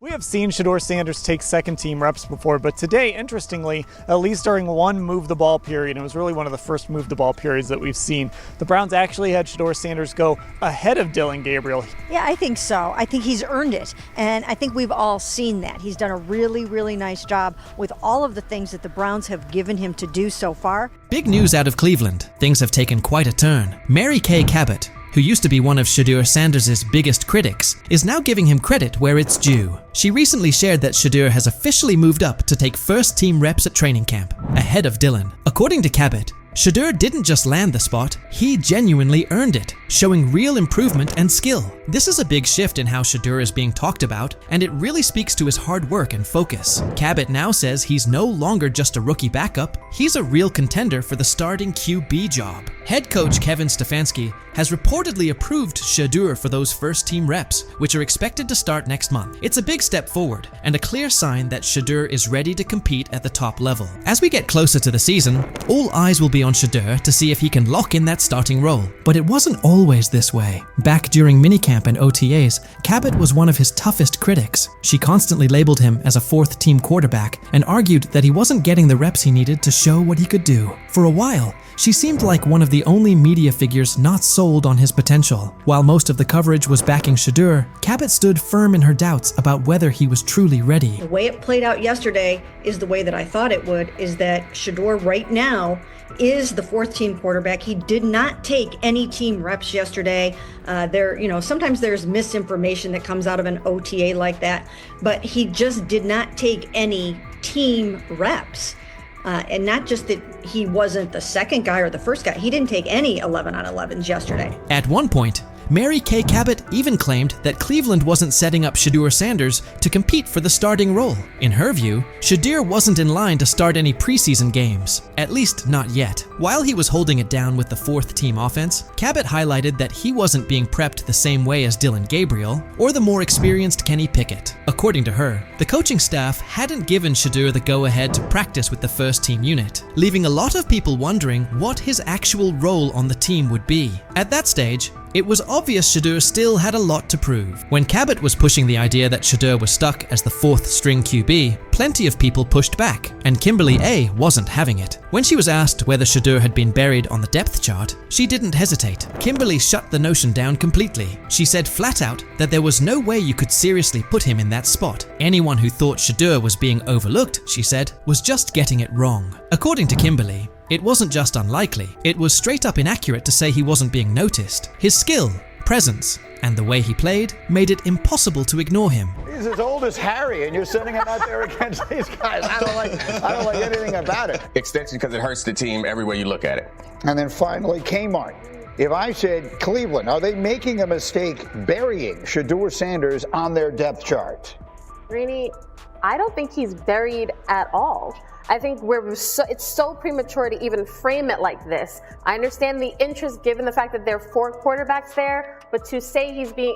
We have seen Shedeur Sanders take second-team reps before, but today, interestingly, at least during one move-the-ball period, and it was really one of the first move-the-ball periods that we've seen, the Browns actually had Shedeur Sanders go ahead of Dillon Gabriel. Yeah, I think so. I think he's earned it, and I think we've all seen that. He's done a really, really nice job with all of the things that the Browns have given him to do so far. Big news out of Cleveland. Things have taken quite a turn. Mary Kay Cabot, who used to be one of Shedeur Sanders' biggest critics, is now giving him credit where it's due. She recently shared that Shedeur has officially moved up to take first-team reps at training camp, ahead of Dillon. According to Cabot, Shedeur didn't just land the spot, he genuinely earned it, showing real improvement and skill. This is a big shift in how Shedeur is being talked about, and it really speaks to his hard work and focus. Cabot now says he's no longer just a rookie backup, he's a real contender for the starting QB job. Head coach Kevin Stefanski has reportedly approved Shedeur for those first-team reps, which are expected to start next month. It's a big step forward, and a clear sign that Shedeur is ready to compete at the top level. As we get closer to the season, all eyes will be on Shedeur to see if he can lock in that starting role. But it wasn't always this way. Back during minicamp and OTAs, Cabot was one of his toughest critics. She constantly labeled him as a fourth-team quarterback and argued that he wasn't getting the reps he needed to show what he could do. For a while, she seemed like one of the only media figures not sold on his potential. While most of the coverage was backing Shedeur, Cabot stood firm in her doubts about whether he was truly ready. The way it played out yesterday is the way that I thought it would, is that Shedeur right now is the fourth-team quarterback. He did not take any team reps yesterday. Sometimes there's misinformation that comes out of an OTA like that, but he just did not take any team reps. And not just that he wasn't the second guy or the first guy, he didn't take any 11-on-11s yesterday. At one point, Mary Kay Cabot even claimed that Cleveland wasn't setting up Shedeur Sanders to compete for the starting role. In her view, Shedeur wasn't in line to start any preseason games, at least not yet. While he was holding it down with the fourth-team offense, Cabot highlighted that he wasn't being prepped the same way as Dillon Gabriel or the more experienced Kenny Pickett. According to her, the coaching staff hadn't given Shedeur the go-ahead to practice with the first-team unit, leaving a lot of people wondering what his actual role on the team would be. At that stage, it was obvious Shedeur still had a lot to prove. When Cabot was pushing the idea that Shedeur was stuck as the fourth-string QB, plenty of people pushed back, and Kimberly A wasn't having it. When she was asked whether Shedeur had been buried on the depth chart, she didn't hesitate. Kimberly shut the notion down completely. She said flat out that there was no way you could seriously put him in that spot. Anyone who thought Shedeur was being overlooked, she said, was just getting it wrong. According to Kimberly, it wasn't just unlikely, it was straight up inaccurate to say he wasn't being noticed. His skill, presence, and the way he played made it impossible to ignore him. He's as old as Harry, and you're sending him out there against these guys. I don't like anything about it. Extension because it hurts the team every way you look at it. And then finally, Kmart. If I said Cleveland, are they making a mistake burying Shedeur Sanders on their depth chart? Greeny, I don't think he's buried at all. I think it's so premature to even frame it like this. I understand the interest given the fact that there are 4 quarterbacks there, but to say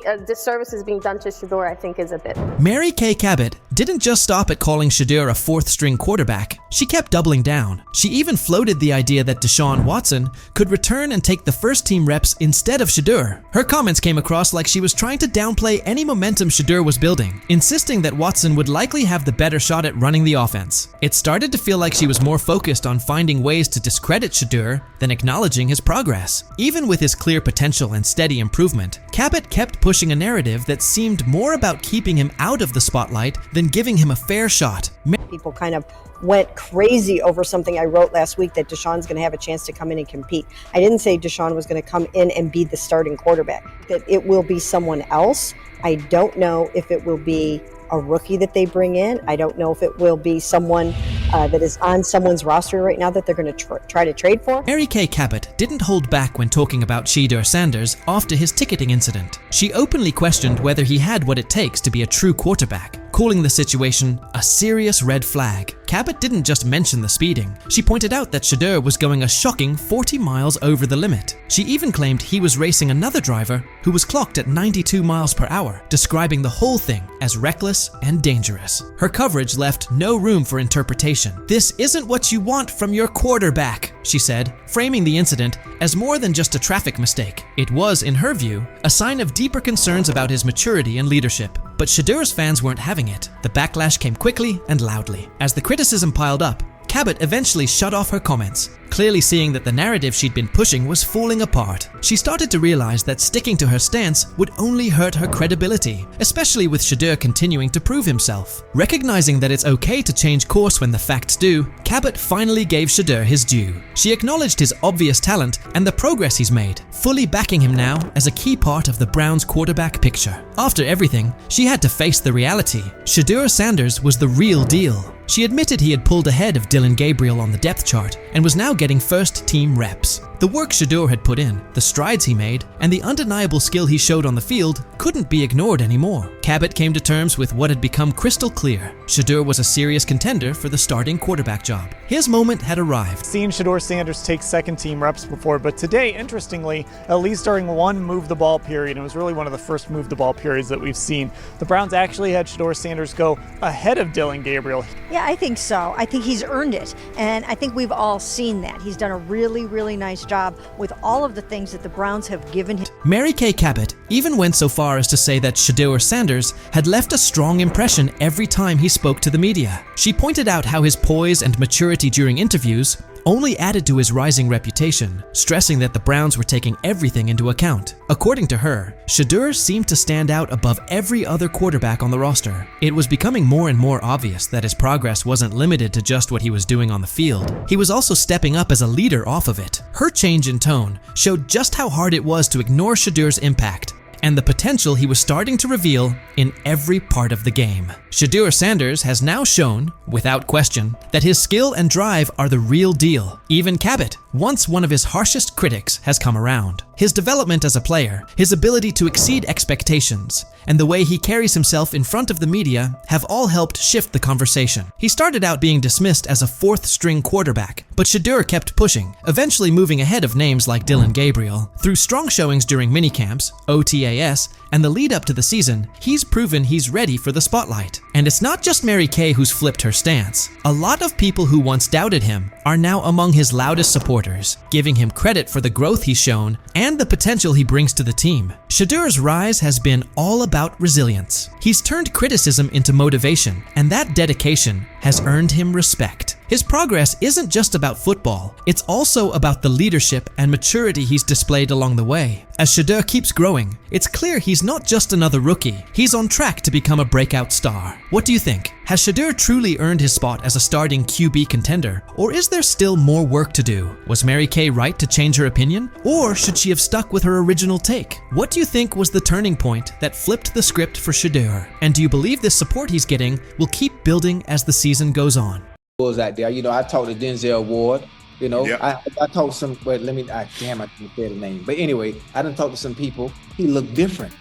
a disservice is being done to Shedeur, I think is a bit. Mary Kay Cabot didn't just stop at calling Shedeur a fourth-string quarterback. She kept doubling down. She even floated the idea that Deshaun Watson could return and take the first-team reps instead of Shedeur. Her comments came across like she was trying to downplay any momentum Shedeur was building, insisting that Watson would likely have the better shot at running the offense. It started to feel like she was more focused on finding ways to discredit Shedeur than acknowledging his progress. Even with his clear potential and steady improvement, Cabot kept pushing a narrative that seemed more about keeping him out of the spotlight than giving him a fair shot. People kind of went crazy over something I wrote last week, that Deshaun's going to have a chance to come in and compete. I didn't say Deshaun was going to come in and be the starting quarterback, that it will be someone else. I don't know if it will be a rookie that they bring in. I don't know if it will be someone that is on someone's roster right now that they're going to try to trade for. Mary Kay Cabot didn't hold back when talking about Shedeur Sanders after his ticketing incident. She openly questioned whether he had what it takes to be a true quarterback, calling the situation a serious red flag. Cabot didn't just mention the speeding. She pointed out that Shedeur was going a shocking 40 miles over the limit. She even claimed he was racing another driver who was clocked at 92 miles per hour, describing the whole thing as reckless and dangerous. Her coverage left no room for interpretation. "This isn't what you want from your quarterback," she said, framing the incident as more than just a traffic mistake. It was, in her view, a sign of deeper concerns about his maturity and leadership. But Shedeur's fans weren't having it. The backlash came quickly and loudly. As the criticism piled up, Cabot eventually shut off her comments, clearly seeing that the narrative she'd been pushing was falling apart. She started to realize that sticking to her stance would only hurt her credibility, especially with Shedeur continuing to prove himself. Recognizing that it's okay to change course when the facts do, Cabot finally gave Shedeur his due. She acknowledged his obvious talent and the progress he's made, fully backing him now as a key part of the Browns' quarterback picture. After everything, she had to face the reality. Shedeur Sanders was the real deal. She admitted he had pulled ahead of Dillon Gabriel on the depth chart and was now getting first-team reps. The work Shedeur had put in, the strides he made, and the undeniable skill he showed on the field couldn't be ignored anymore. Cabot came to terms with what had become crystal clear. Shedeur was a serious contender for the starting quarterback job. His moment had arrived. Seen Shedeur Sanders take second-team reps before, but today, interestingly, at least during one move-the-ball period, it was really one of the first move-the-ball periods that we've seen, the Browns actually had Shedeur Sanders go ahead of Dillon Gabriel. Yeah, I think so. I think he's earned it, and I think we've all seen that. He's done a really, really nice job with all of the things that the Browns have given him. Mary Kay Cabot even went so far as to say that Shedeur Sanders had left a strong impression every time he spoke to the media. She pointed out how his poise and maturity during interviews only added to his rising reputation, stressing that the Browns were taking everything into account. According to her, Shedeur seemed to stand out above every other quarterback on the roster. It was becoming more and more obvious that his progress wasn't limited to just what he was doing on the field. He was also stepping up as a leader off of it. Her change in tone showed just how hard it was to ignore Shedeur's impact and the potential he was starting to reveal in every part of the game. Shedeur Sanders has now shown, without question, that his skill and drive are the real deal. Even Cabot, once one of his harshest critics, has come around. His development as a player, his ability to exceed expectations, and the way he carries himself in front of the media have all helped shift the conversation. He started out being dismissed as a fourth-string quarterback, but Shedeur kept pushing, eventually moving ahead of names like Dillon Gabriel. Through strong showings during minicamps, OTAS, and the lead up to the season, he's proven he's ready for the spotlight. And it's not just Mary Kay who's flipped her stance. A lot of people who once doubted him are now among his loudest supporters, giving him credit for the growth he's shown and the potential he brings to the team. Shedeur's rise has been all about resilience. He's turned criticism into motivation, and that dedication has earned him respect. His progress isn't just about football, it's also about the leadership and maturity he's displayed along the way. As Shedeur keeps growing, it's clear he's not just another rookie, he's on track to become a breakout star. What do you think? Has Shedeur truly earned his spot as a starting QB contender, or is there still more work to do? Was Mary Kay right to change her opinion, or should she have stuck with her original take? What do you think was the turning point that flipped the script for Shedeur? And do you believe this support he's getting will keep building as the season goes on? Out there, I talked to Denzel Ward. Yep. I talked to some. Wait, let me. I didn't say the name. But anyway, I done talked to some people. He looked different.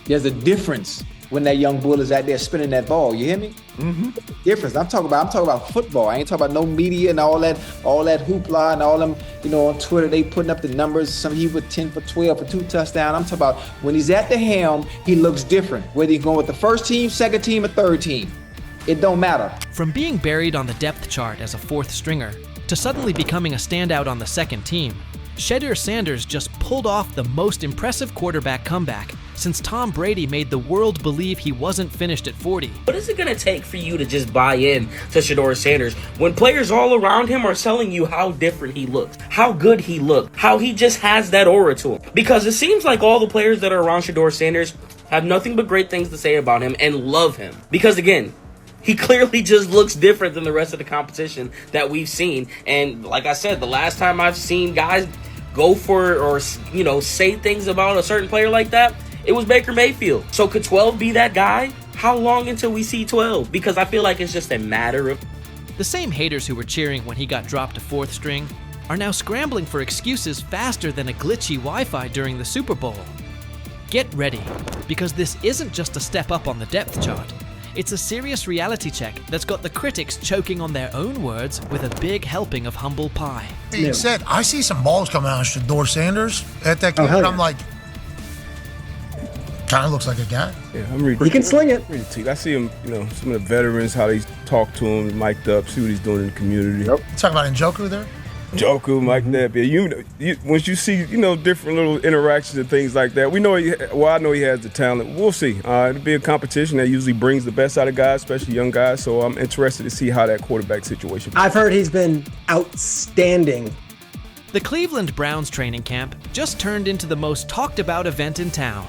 There's a difference when that young bull is out there spinning that ball. You hear me? Mm-hmm. Difference. I'm talking about football. I ain't talking about no media and all that hoopla and all them. On Twitter they putting up the numbers. Some he with 10 for 12 for 2 touchdowns. I'm talking about when he's at the helm, he looks different. Whether he's going with the first team, second team, or third team. It don't matter. From being buried on the depth chart as a fourth stringer to suddenly becoming a standout on the second team, Shedeur Sanders just pulled off the most impressive quarterback comeback since Tom Brady made the world believe he wasn't finished at 40. What is it going to take for you to just buy in to Shedeur Sanders when players all around him are telling you how different he looks, how good he looked, how he just has that aura to him? Because it seems like all the players that are around Shedeur Sanders have nothing but great things to say about him and love him. Because again, he clearly just looks different than the rest of the competition that we've seen. And like I said, the last time I've seen guys go for or say things about a certain player like that, it was Baker Mayfield. So could 12 be that guy? How long until we see 12? Because I feel like it's just a matter of... The same haters who were cheering when he got dropped to fourth string are now scrambling for excuses faster than a glitchy Wi-Fi during the Super Bowl. Get ready, because this isn't just a step up on the depth chart. It's a serious reality check that's got the critics choking on their own words with a big helping of humble pie. Being said, I see some balls coming out of Shedeur Sanders at that game, and I'm like, kind of looks like a guy. Yeah, I'm reading. He can sling it. I see him, some of the veterans, how they talk to him, mic'd up, see what he's doing in the community. Yep. Talking about Njoku there? Joku, Mike Napier. Once you see, different little interactions and things like that, I know he has the talent. We'll see. It'll be a competition that usually brings the best out of guys, especially young guys. So I'm interested to see how that quarterback situation. I've heard he's been outstanding. The Cleveland Browns training camp just turned into the most talked about event in town.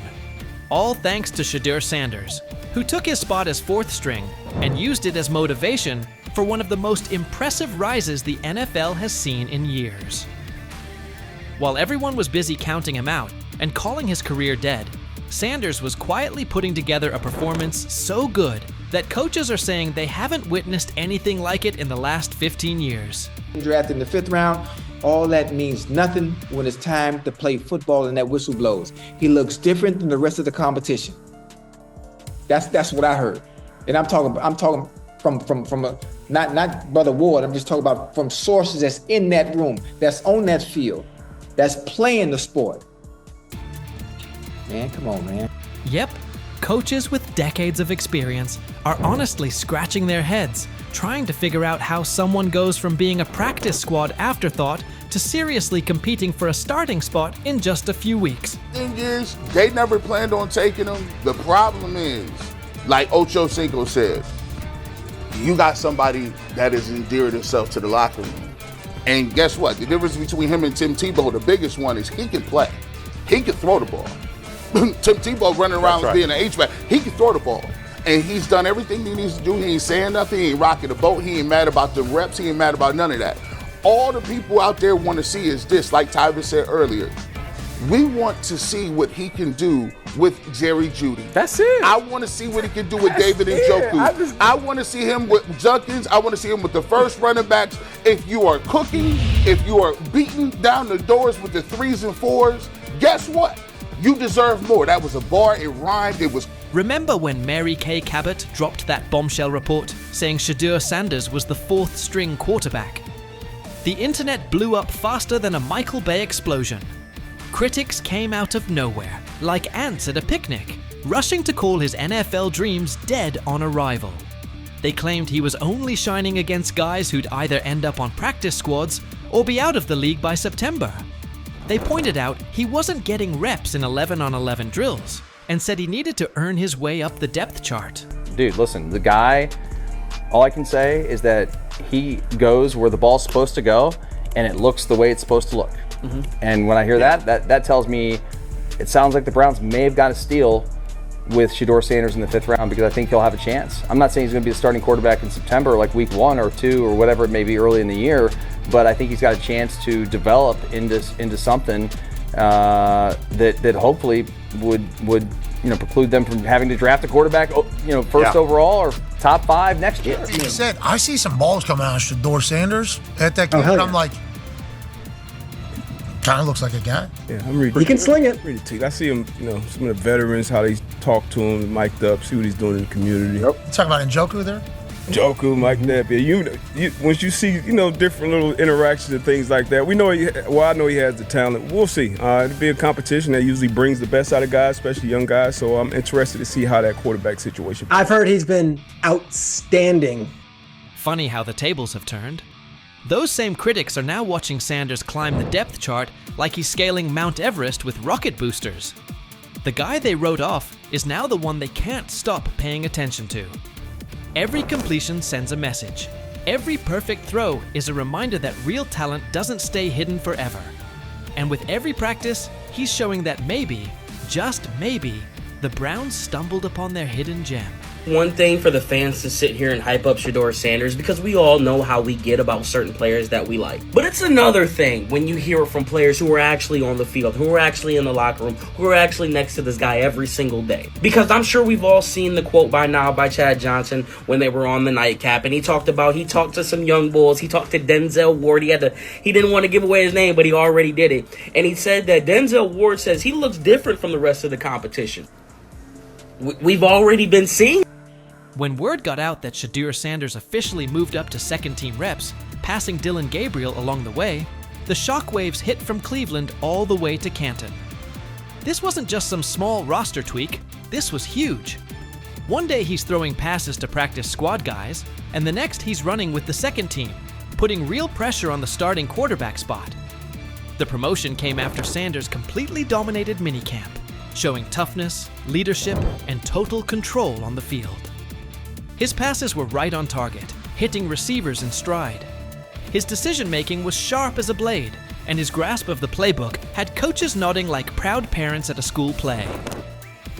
All thanks to Shedeur Sanders, who took his spot as fourth string and used it as motivation for one of the most impressive rises the NFL has seen in years. While everyone was busy counting him out and calling his career dead, Sanders was quietly putting together a performance so good that coaches are saying they haven't witnessed anything like it in the last 15 years. Drafted in the 5th round, all that means nothing when it's time to play football and that whistle blows. He looks different than the rest of the competition. That's what I heard. And I'm talking from a, not Brother Ward, I'm just talking about from sources that's in that room, that's on that field, that's playing the sport. Man, come on, man. Yep, coaches with decades of experience are honestly scratching their heads, trying to figure out how someone goes from being a practice squad afterthought to seriously competing for a starting spot in just a few weeks. Thing is, they never planned on taking him. The problem is, like Ocho Cinco said, you got somebody that has endeared himself to the locker room. And guess what? The difference between him and Tim Tebow, the biggest one, is he can play. He can throw the ball. Tim Tebow running around being an H-back, he can throw the ball. And he's done everything he needs to do. He ain't saying nothing. He ain't rocking the boat. He ain't mad about the reps. He ain't mad about none of that. All the people out there want to see is this, like Tyler said earlier. We want to see what he can do with Jerry Jeudy. That's it. I want to see what he can do with David Njoku. I want to see him with Junkins. I want to see him with the first running backs. If you are cooking, if you are beating down the doors with the 3s and 4s, guess what? You deserve more. That was a bar. It rhymed. It was. Remember when Mary Kay Cabot dropped that bombshell report saying Shedeur Sanders was the 4th string quarterback? The internet blew up faster than a Michael Bay explosion. Critics came out of nowhere, like ants at a picnic, rushing to call his NFL dreams dead on arrival. They claimed he was only shining against guys who'd either end up on practice squads or be out of the league by September. They pointed out he wasn't getting reps in 11-on-11 drills and said he needed to earn his way up the depth chart. Dude, listen, the guy, all I can say is that he goes where the ball's supposed to go and it looks the way it's supposed to look. Mm-hmm. And when I hear that tells me it sounds like the Browns may have got a steal with Shedeur Sanders in the 5th round, because I think he'll have a chance. I'm not saying he's going to be the starting quarterback in September, like week 1 or 2 or whatever it may be early in the year, but I think he's got a chance to develop into something that hopefully would preclude them from having to draft a quarterback first overall or top 5 next year. He said, I see some balls coming out of Shedeur Sanders at that game, and I'm like, kind of looks like a guy. Yeah, I'm reading. He can sling it. I see him, some of the veterans, how they talk to him, mic'd up, see what he's doing in the community. Yep. You talking about Njoku there? Joku, Mike Napier. Once you see, different little interactions and things like that, I know he has the talent. We'll see. It'll be a competition that usually brings the best out of guys, especially young guys. So I'm interested to see how that quarterback situation. I've heard he's been outstanding. Funny how the tables have turned. Those same critics are now watching Sanders climb the depth chart like he's scaling Mount Everest with rocket boosters. The guy they wrote off is now the one they can't stop paying attention to. Every completion sends a message. Every perfect throw is a reminder that real talent doesn't stay hidden forever. And with every practice, he's showing that maybe, just maybe, the Browns stumbled upon their hidden gem. One thing for the fans to sit here and hype up Shedeur Sanders, because we all know how we get about certain players that we like. But it's another thing when you hear it from players who are actually on the field, who are actually in the locker room, who are actually next to this guy every single day. Because I'm sure we've all seen the quote by now by Chad Johnson when they were on the nightcap, and he talked to some young bulls. He talked to Denzel Ward. He didn't want to give away his name, but he already did it. And he said that Denzel Ward says he looks different from the rest of the competition. We've already been seeing. When word got out that Shedeur Sanders officially moved up to second-team reps, passing Dylan Gabriel along the way, the shockwaves hit from Cleveland all the way to Canton. This wasn't just some small roster tweak, this was huge. One day he's throwing passes to practice squad guys, and the next he's running with the second team. putting real pressure on the starting quarterback spot. The promotion came after Sanders completely dominated minicamp, showing toughness, leadership, and total control on the field. His passes were right on target, hitting receivers in stride. His decision-making was sharp as a blade, and his grasp of the playbook had coaches nodding like proud parents at a school play.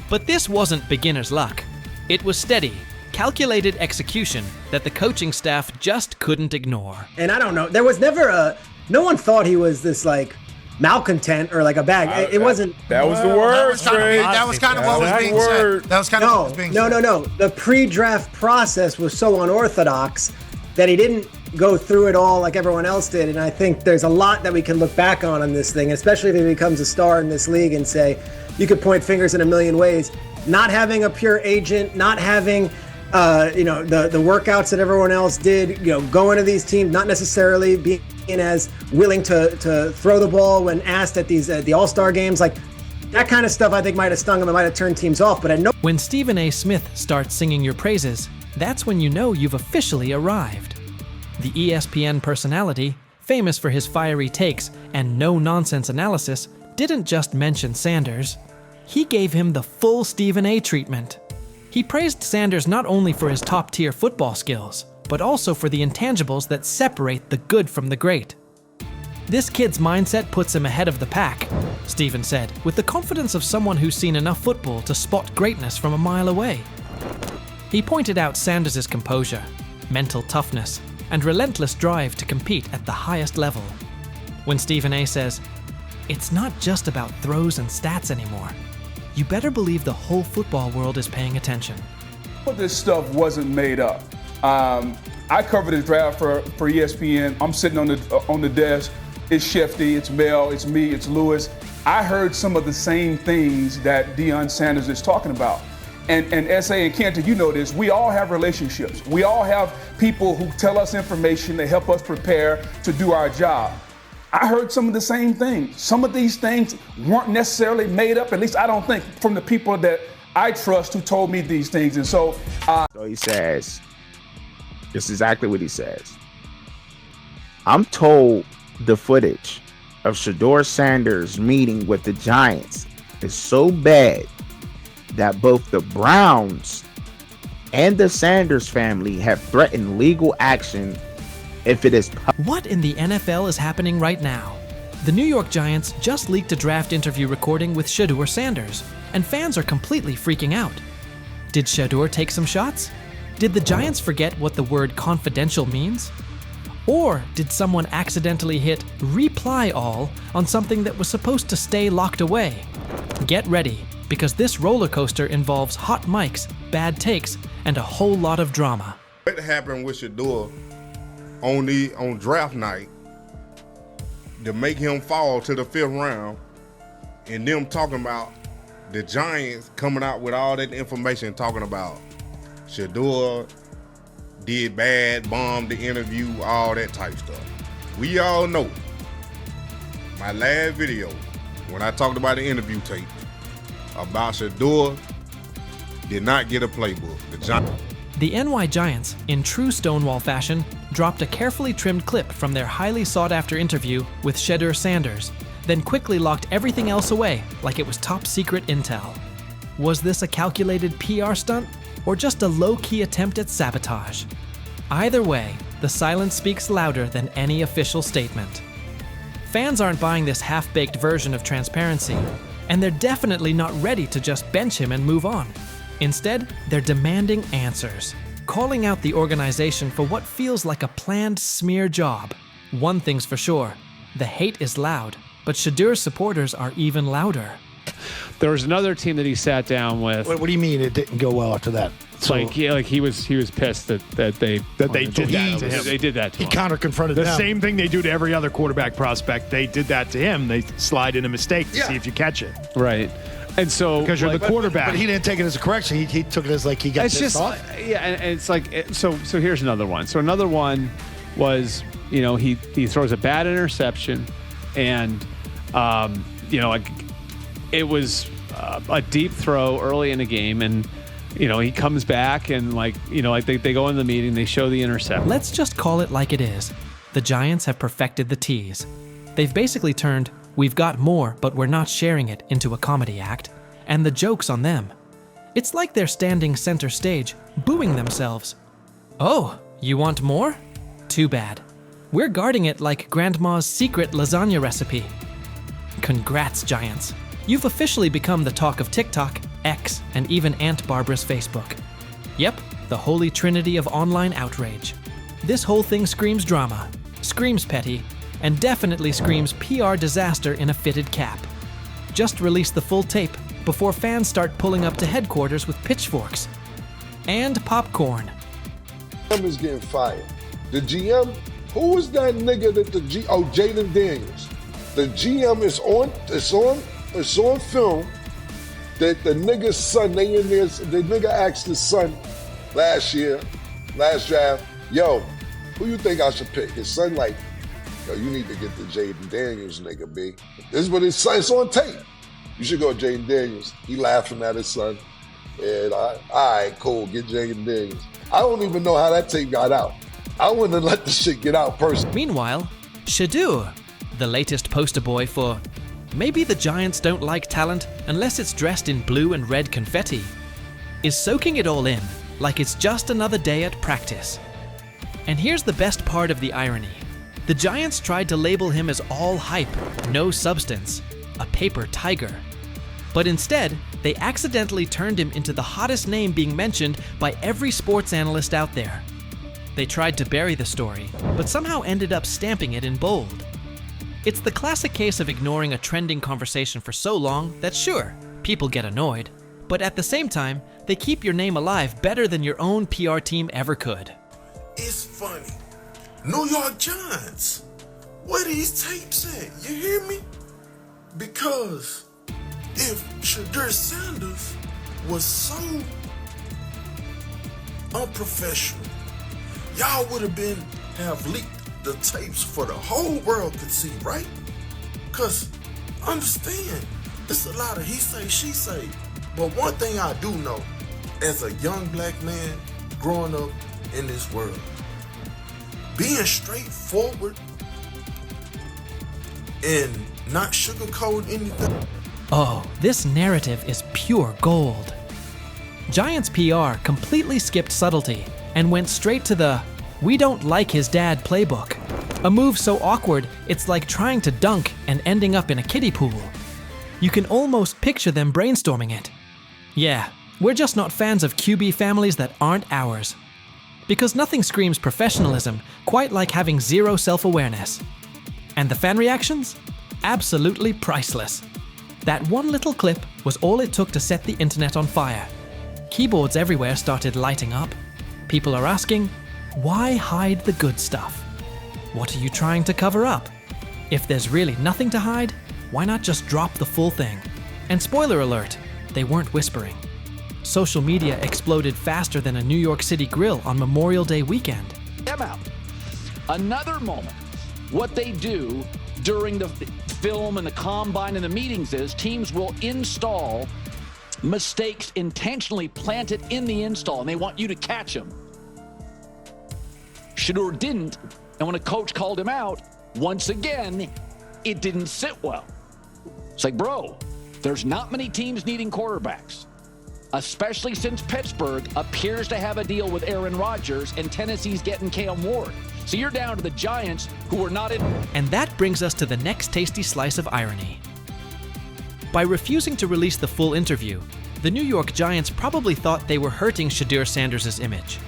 But this wasn't beginner's luck. It was steady, calculated execution that the coaching staff just couldn't ignore. And I don't know, there was never no one thought he was this like malcontent or like a bag. It wasn't. That was the word, That was kind of what was being said. That was kind of what was being said. No. The pre-draft process was so unorthodox that he didn't go through it all like everyone else did. And I think there's a lot that we can look back on this thing, especially if he becomes a star in this league and say, you could point fingers in a million ways. Not having a pure agent, not having the workouts that everyone else did, going to these teams, not necessarily being as willing to throw the ball when asked at the All-Star games, like that kind of stuff I think might have stung him and might have turned teams off. But when Stephen A. Smith starts singing your praises, that's when you know you've officially arrived. The ESPN personality, famous for his fiery takes and no-nonsense analysis, didn't just mention Sanders. He gave him the full Stephen A. treatment. He praised Sanders not only for his top-tier football skills, but also for the intangibles that separate the good from the great. This kid's mindset puts him ahead of the pack, Stephen said, with the confidence of someone who's seen enough football to spot greatness from a mile away. He pointed out Sanders' composure, mental toughness, and relentless drive to compete at the highest level. When Stephen A. says, "It's not just about throws and stats anymore. You better believe the whole football world is paying attention." But this stuff wasn't made up. I covered the draft for ESPN. I'm sitting on the desk. It's Shefty, it's Mel, it's me, it's Lewis. I heard some of the same things that Deion Sanders is talking about. And S.A. and Kenton, you know this, we all have relationships. We all have people who tell us information, they help us prepare to do our job. I heard some of the same things. Some of these things weren't necessarily made up, at least I don't think, from the people that I trust who told me these things. And so he says, this is exactly what he says. I'm told the footage of Shedeur Sanders meeting with the Giants is so bad that both the Browns and the Sanders family have threatened legal action if it is. What in the NFL is happening right now? The New York Giants just leaked a draft interview recording with Shedeur Sanders, and fans are completely freaking out. Did Shedeur take some shots? Did the Giants forget what the word confidential means? Or did someone accidentally hit reply all on something that was supposed to stay locked away? Get ready, because this roller coaster involves hot mics, bad takes, and a whole lot of drama. What happened with Shedeur on draft night to make him fall to the 5th round, and them talking about the Giants coming out with all that information talking about Shedeur did bad, bombed the interview, all that type stuff. We all know my last video when I talked about the interview tape about Shedeur did not get a playbook. The NY Giants, in true Stonewall fashion, dropped a carefully trimmed clip from their highly sought-after interview with Shedeur Sanders, then quickly locked everything else away like it was top-secret intel. Was this a calculated PR stunt, or just a low-key attempt at sabotage? Either way, the silence speaks louder than any official statement. Fans aren't buying this half-baked version of transparency, and they're definitely not ready to just bench him and move on. Instead, they're demanding answers, calling out the organization for what feels like a planned smear job. One thing's for sure, the hate is loud, but Shedeur's supporters are even louder. There was another team that he sat down with. What do you mean it didn't go well after that? So, he was pissed that they did that to him. They did that to him. He counter-confronted the same thing they do to every other quarterback prospect. They did that to him. They slide in a mistake to see if you catch it. Right. And so because you're the quarterback, but he didn't take it as a correction. He took it as like he got pissed off. Yeah, and it's like so here's another one. So another one was he throws a bad interception, and it was a deep throw early in the game, and he comes back and they go in the meeting, they show the interception. Let's just call it like it is. The Giants have perfected the tease. They've basically turned, "We've got more, but we're not sharing it," into a comedy act, and the joke's on them. It's like they're standing center stage, booing themselves. "Oh, you want more? Too bad. We're guarding it like Grandma's secret lasagna recipe." Congrats, Giants. You've officially become the talk of TikTok, X, and even Aunt Barbara's Facebook. Yep, the holy trinity of online outrage. This whole thing screams drama, screams petty, and definitely screams PR disaster in a fitted cap. Just release the full tape before fans start pulling up to headquarters with pitchforks. And popcorn. GM is getting fired. The GM, who was that nigga that Jaden Daniels. The GM is on film that the nigga's son, the nigga asked his son last draft, "Yo, who you think I should pick?" His son like, "Yo, you need to get the Jaden Daniels nigga, B." This is what his son, it's on tape. "You should go Jaden Daniels." He laughing at his son. And all right, cool, get Jaden Daniels. I don't even know how that tape got out. I wouldn't have let the shit get out personally. Meanwhile, Shedeur, the latest poster boy for maybe the Giants don't like talent unless it's dressed in blue and red confetti, is soaking it all in like it's just another day at practice. And here's the best part of the irony. The Giants tried to label him as all hype, no substance, a paper tiger. But instead, they accidentally turned him into the hottest name being mentioned by every sports analyst out there. They tried to bury the story, but somehow ended up stamping it in bold. It's the classic case of ignoring a trending conversation for so long that sure, people get annoyed, but at the same time, they keep your name alive better than your own PR team ever could. It's funny. New York Giants, where these tapes at? You hear me? Because if Shedeur Sanders was so unprofessional, y'all would have leaked the tapes for the whole world could see, right? Cause understand, it's a lot of he say, she say. But one thing I do know, as a young black man growing up in this world, being straightforward and not sugarcoat anything. Oh, this narrative is pure gold. Giants PR completely skipped subtlety and went straight to the "we don't like his dad" playbook. A move so awkward, it's like trying to dunk and ending up in a kiddie pool. You can almost picture them brainstorming it. Yeah, we're just not fans of QB families that aren't ours. Because nothing screams professionalism quite like having zero self-awareness. And the fan reactions? Absolutely priceless. That one little clip was all it took to set the internet on fire. Keyboards everywhere started lighting up. People are asking, why hide the good stuff? What are you trying to cover up? If there's really nothing to hide, why not just drop the full thing? And spoiler alert, they weren't whispering. Social media exploded faster than a New York City grill on Memorial Day weekend. Them out. Another moment. What they do during the film and the combine and the meetings is teams will install mistakes intentionally planted in the install, and they want you to catch them. Shedeur didn't, and when a coach called him out, once again, it didn't sit well. It's like, bro, there's not many teams needing quarterbacks, especially since Pittsburgh appears to have a deal with Aaron Rodgers and Tennessee's getting Cam Ward. So you're down to the Giants, who are not in. And that brings us to the next tasty slice of irony. By refusing to release the full interview, the New York Giants probably thought they were hurting Shedeur Sanders' image.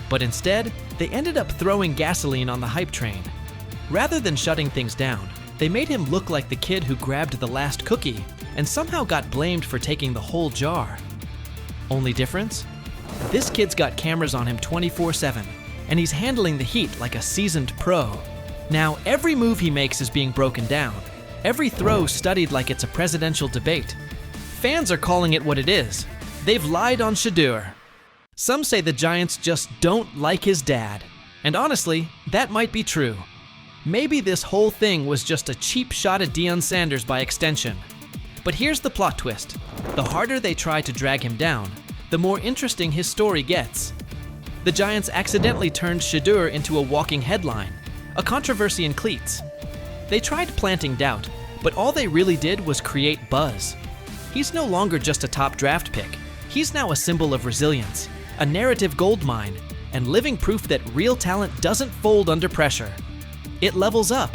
But instead, they ended up throwing gasoline on the hype train. Rather than shutting things down, they made him look like the kid who grabbed the last cookie and somehow got blamed for taking the whole jar. Only difference? This kid's got cameras on him 24/7, and he's handling the heat like a seasoned pro. Now, every move he makes is being broken down, every throw studied like it's a presidential debate. Fans are calling it what it is. They've lied on Shedeur. Some say the Giants just don't like his dad, and honestly, that might be true. Maybe this whole thing was just a cheap shot at Deion Sanders by extension. But here's the plot twist. The harder they try to drag him down, the more interesting his story gets. The Giants accidentally turned Shedeur into a walking headline, a controversy in cleats. They tried planting doubt, but all they really did was create buzz. He's no longer just a top draft pick. He's now a symbol of resilience, a narrative goldmine, and living proof that real talent doesn't fold under pressure. It levels up.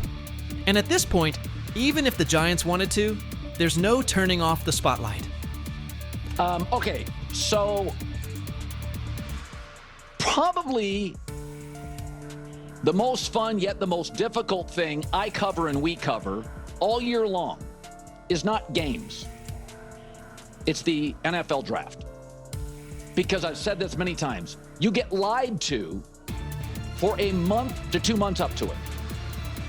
And at this point, even if the Giants wanted to, there's no turning off the spotlight. Okay, so probably the most fun yet the most difficult thing I cover and we cover all year long is not games. It's the NFL draft. Because I've said this many times, you get lied to for a month to 2 months up to it.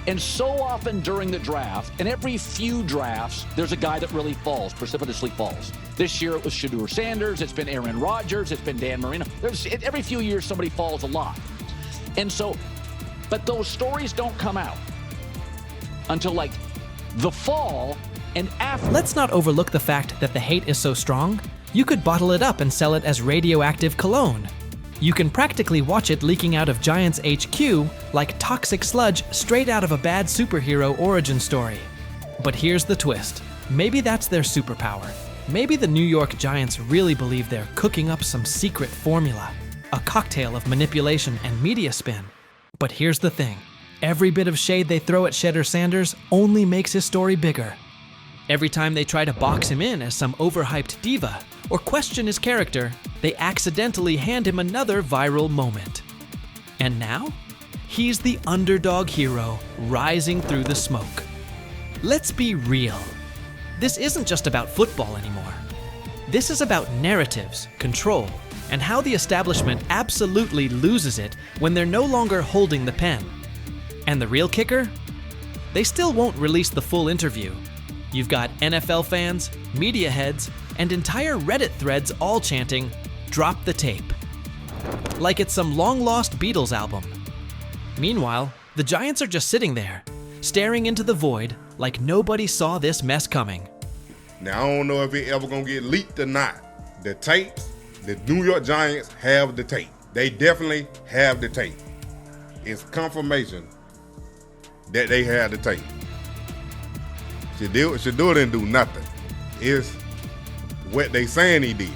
And so often during the draft, and every few drafts, there's a guy that really falls, precipitously falls. This year it was Shedeur Sanders, it's been Aaron Rodgers, it's been Dan Marino. Every few years somebody falls a lot. And so, but those stories don't come out until like the fall and after. Let's not overlook the fact that the hate is so strong, you could bottle it up and sell it as radioactive cologne. You can practically watch it leaking out of Giants HQ like toxic sludge straight out of a bad superhero origin story. But here's the twist. Maybe that's their superpower. Maybe the New York Giants really believe they're cooking up some secret formula, a cocktail of manipulation and media spin. But here's the thing. Every bit of shade they throw at Shedeur Sanders only makes his story bigger. Every time they try to box him in as some overhyped diva or question his character, they accidentally hand him another viral moment. And now, he's the underdog hero rising through the smoke. Let's be real. This isn't just about football anymore. This is about narratives, control, and how the establishment absolutely loses it when they're no longer holding the pen. And the real kicker? They still won't release the full interview. You've got NFL fans, media heads, and entire Reddit threads all chanting, "Drop the tape." Like it's some long-lost Beatles album. Meanwhile, the Giants are just sitting there, staring into the void like nobody saw this mess coming. Now, I don't know if it ever gonna get leaked or not. The tapes, the New York Giants have the tape. They definitely have the tape. It's confirmation that they have the tape. Shedeur didn't do nothing. It's what they saying he did.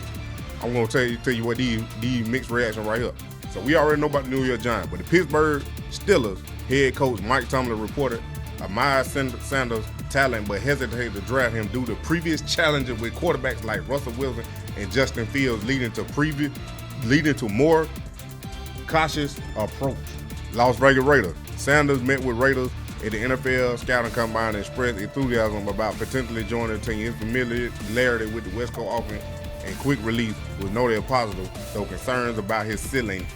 I'm gonna tell you what these mixed reaction right here. So we already know about the New York Giants, but the Pittsburgh Steelers head coach Mike Tomlin reported Miles Sanders' talent, but hesitated to draft him due to previous challenges with quarterbacks like Russell Wilson and Justin Fields, leading to more cautious approach. Las Vegas Raiders. Sanders met with Raiders at the NFL scouting combine and expressed enthusiasm about potentially joining the team. His familiarity with the West Coast offense and quick release was noted positive, though concerns about his ceiling